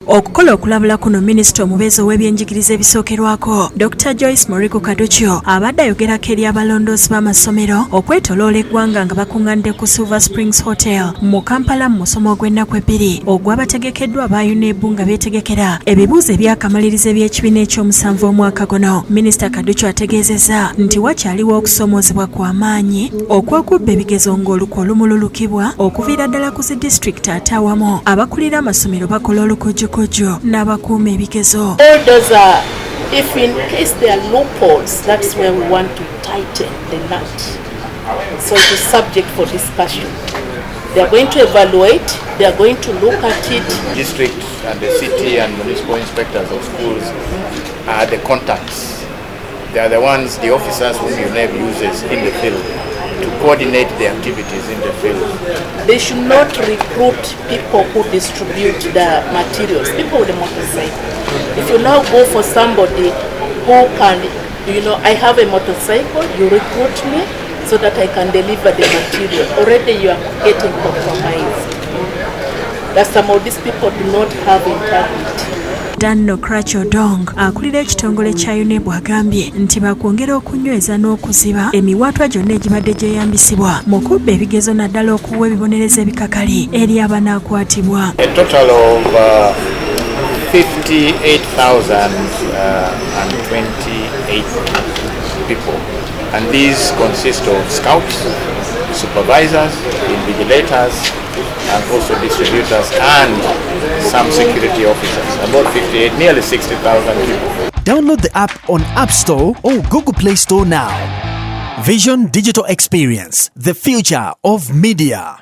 Okukola okulabula kuno Minisita omubeezi ow'ebyenjigiriza ebisookerwako Dr. Joyce Moriko Kaducho abadde ayogerako eri abalondoozi b'amasomero okwetoloola eggwanga nga bakuŋŋaanidde ku Silver Springs Hotel mu Kampala mu musomo ogw'ennaku ebbiri ogwabategekeddwa ba UNEB nga beetegekera ebibuuzo ebyakamaliriza eby'ekibiina ekyomusanvu omwaka guno. Minisita Kaducho ategeezezza nti wakyaliwo okusoomoozebwa kw'amaanyi okw'okubba ebigezo ng'olukwe olumululukibwa okuviira ddala ku zi disitulikiti ate awamu abakulira amasomero bakola olukujju n'abakuuma ebigezo. Orders are, if in case there are loopholes, that's where we want to tighten the knot. So it is subject for discussion. They are going to evaluate, they are going to look at it. District and the city and municipal inspectors of schools are the contacts. They are the ones, the officers whom UNEB uses in the field to coordinate the activities in the field. They should not recruit people who distribute the materials, people with a motorcycle. If you now go for somebody who can, I have a motorcycle, you recruit me so that I can deliver the material. Already you are getting compromised. That some of these people do not have integrity. Danno Cracho Dong akulira ekitongole kya UNEB agambye nti bakwongera okunyweza n'okuziba emiwaatwa gyonna egibadde gyeyambisibwa mu kubba ebigezo naddala okuwa ebibonereza ebikakali eri abanaakwatibwa. A total of 58,028 people, and these consist of scouts, supervisors, invigilators, and also distributors and some security officers. About 58, nearly 60,000 people. Download the app on App Store or Google Play Store now. Vision Digital Experience, the future of media.